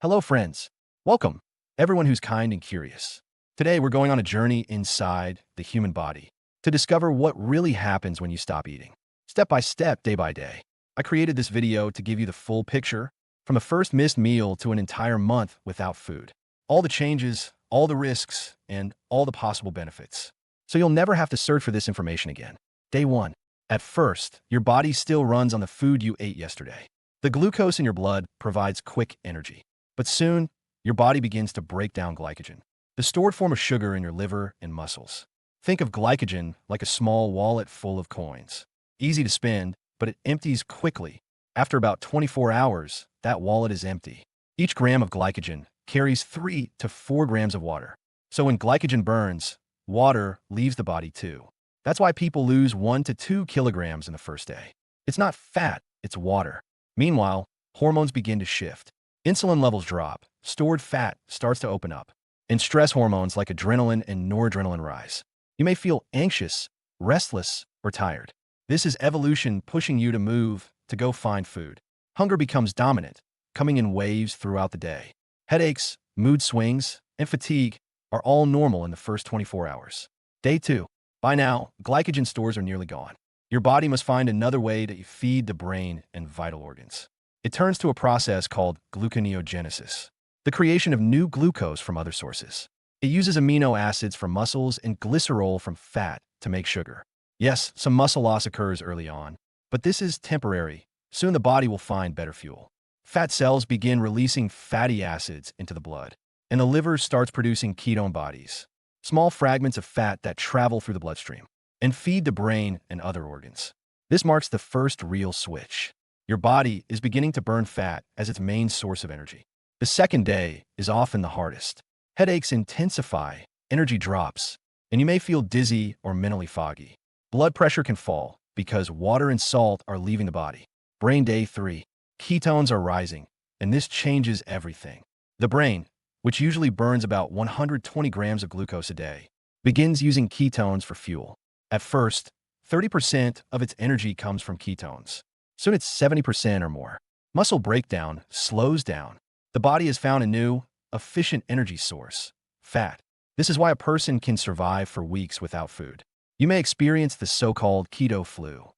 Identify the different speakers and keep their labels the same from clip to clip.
Speaker 1: Hello, friends. Welcome, everyone who's kind and curious. Today, we're going on a journey inside the human body to discover what really happens when you stop eating. Step by step, day by day. I created this video to give you the full picture, from a first missed meal to an entire month without food. All the changes, all the risks, and all the possible benefits. So you'll never have to search for this information again. Day 1. At first, your body still runs on the food you ate yesterday. The glucose in your blood provides quick energy. But soon, your body begins to break down glycogen, the stored form of sugar in your liver and muscles. Think of glycogen like a small wallet full of coins. Easy to spend, but it empties quickly. After about 24 hours, that wallet is empty. Each gram of glycogen carries 3 to 4 grams of water. So when glycogen burns, water leaves the body too. That's why people lose 1 to 2 kilograms in the first day. It's not fat, it's water. Meanwhile, hormones begin to shift. Insulin levels drop, stored fat starts to open up, and stress hormones like adrenaline and noradrenaline rise. You may feel anxious, restless, or tired. This is evolution pushing you to move, to go find food. Hunger becomes dominant, coming in waves throughout the day. Headaches, mood swings, and fatigue are all normal in the first 24 hours. Day 2. By now, glycogen stores are nearly gone. Your body must find another way to feed the brain and vital organs. It turns to a process called gluconeogenesis, the creation of new glucose from other sources. It uses amino acids from muscles and glycerol from fat to make sugar. Yes, some muscle loss occurs early on, but this is temporary. Soon the body will find better fuel. Fat cells begin releasing fatty acids into the blood, and the liver starts producing ketone bodies, small fragments of fat that travel through the bloodstream and feed the brain and other organs. This marks the first real switch. Your body is beginning to burn fat as its main source of energy. The second day is often the hardest. Headaches intensify, energy drops, and you may feel dizzy or mentally foggy. Blood pressure can fall because water and salt are leaving the body. Brain day 3. Ketones are rising, and this changes everything. The brain, which usually burns about 120 grams of glucose a day, begins using ketones for fuel. At first, 30% of its energy comes from ketones. Soon it's 70% or more. Muscle breakdown slows down. The body has found a new, efficient energy source: fat. This is why a person can survive for weeks without food. You may experience the so-called keto flu: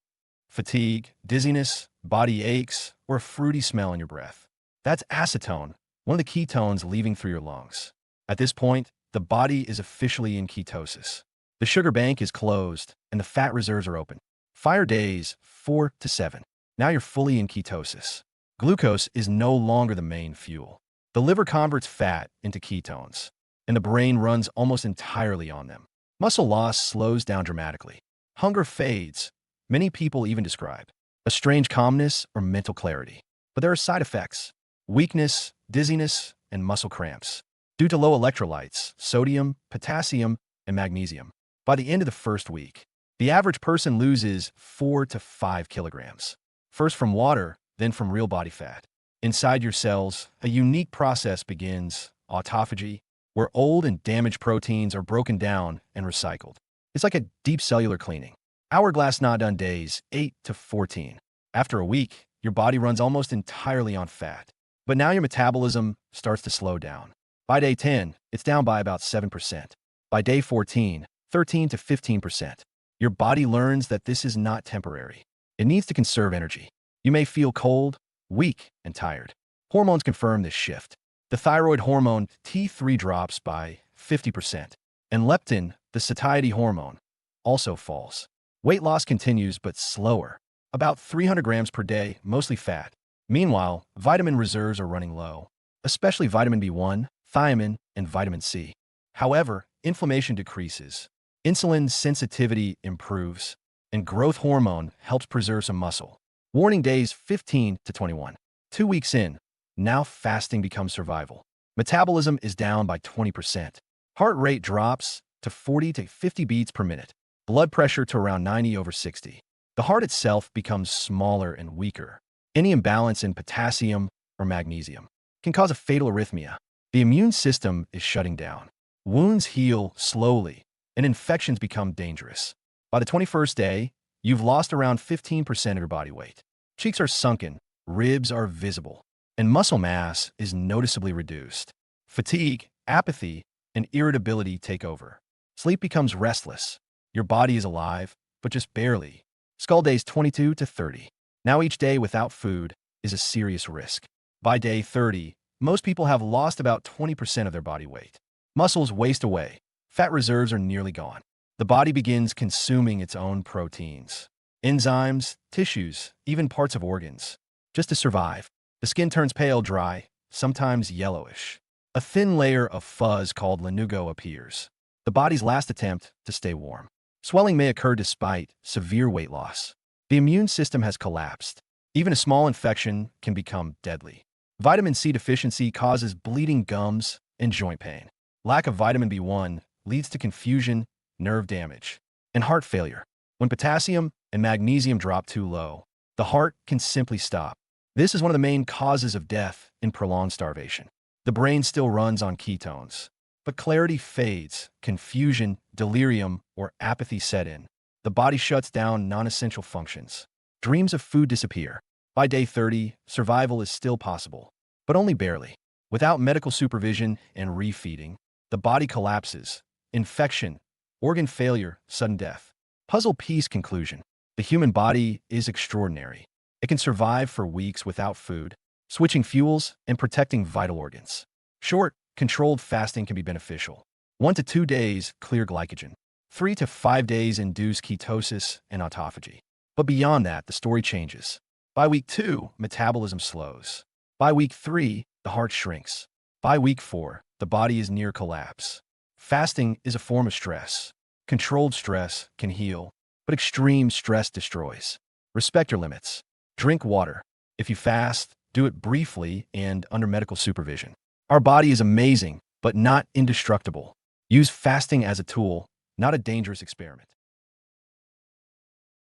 Speaker 1: fatigue, dizziness, body aches, or a fruity smell in your breath. That's acetone, one of the ketones leaving through your lungs. At this point, the body is officially in ketosis. The sugar bank is closed, and the fat reserves are open. Fire days 4 to 7. Now you're fully in ketosis. Glucose is no longer the main fuel. The liver converts fat into ketones, and the brain runs almost entirely on them. Muscle loss slows down dramatically. Hunger fades. Many people even describe a strange calmness or mental clarity. But there are side effects: weakness, dizziness, and muscle cramps, due to low electrolytes, sodium, potassium, and magnesium. By the end of the first week, the average person loses 4 to 5 kilograms. First from water, then from real body fat. Inside your cells, a unique process begins: autophagy, where old and damaged proteins are broken down and recycled. It's like a deep cellular cleaning. Hourglass not done days 8 to 14. After a week, your body runs almost entirely on fat. But now your metabolism starts to slow down. By day 10, it's down by about 7%. By day 14, 13 to 15%. Your body learns that this is not temporary. It needs to conserve energy. You may feel cold, weak, and tired. Hormones confirm this shift. The thyroid hormone T3 drops by 50%, and leptin, the satiety hormone, also falls. Weight loss continues, but slower, about 300 grams per day, mostly fat. Meanwhile, vitamin reserves are running low, especially vitamin B1, thiamine, and vitamin C. However, inflammation decreases, insulin sensitivity improves, and growth hormone helps preserve some muscle. Warning days 15 to 21. 2 weeks in, now fasting becomes survival. Metabolism is down by 20%. Heart rate drops to 40 to 50 beats per minute. Blood pressure to around 90/60. The heart itself becomes smaller and weaker. Any imbalance in potassium or magnesium can cause a fatal arrhythmia. The immune system is shutting down. Wounds heal slowly, and infections become dangerous. By the 21st day, you've lost around 15% of your body weight. Cheeks are sunken, ribs are visible, and muscle mass is noticeably reduced. Fatigue, apathy, and irritability take over. Sleep becomes restless. Your body is alive, but just barely. Skull days 22 to 30. Now each day without food is a serious risk. By day 30, most people have lost about 20% of their body weight. Muscles waste away. Fat reserves are nearly gone. The body begins consuming its own proteins, enzymes, tissues, even parts of organs. Just to survive, the skin turns pale, dry, sometimes yellowish. A thin layer of fuzz called lanugo appears, the body's last attempt to stay warm. Swelling may occur despite severe weight loss. The immune system has collapsed. Even a small infection can become deadly. Vitamin C deficiency causes bleeding gums and joint pain. Lack of vitamin B1 leads to confusion, nerve damage, and heart failure. When potassium and magnesium drop too low, the heart can simply stop. This is one of the main causes of death in prolonged starvation. The brain still runs on ketones, but clarity fades, confusion, delirium, or apathy set in. The body shuts down non-essential functions. Dreams of food disappear. By day 30, survival is still possible, but only barely. Without medical supervision and refeeding, the body collapses. Infection, organ failure, sudden death. Puzzle piece conclusion. The human body is extraordinary. It can survive for weeks without food, switching fuels and protecting vital organs. Short, controlled fasting can be beneficial. 1 to 2 days clear glycogen. 3 to 5 days induce ketosis and autophagy. But beyond that, the story changes. By week 2, metabolism slows. By week 3, the heart shrinks. By week 4, the body is near collapse. Fasting is a form of stress. Controlled stress can heal, but extreme stress destroys. Respect your limits. Drink water. If you fast, do it briefly and under medical supervision. Our body is amazing, but not indestructible. Use fasting as a tool, not a dangerous experiment.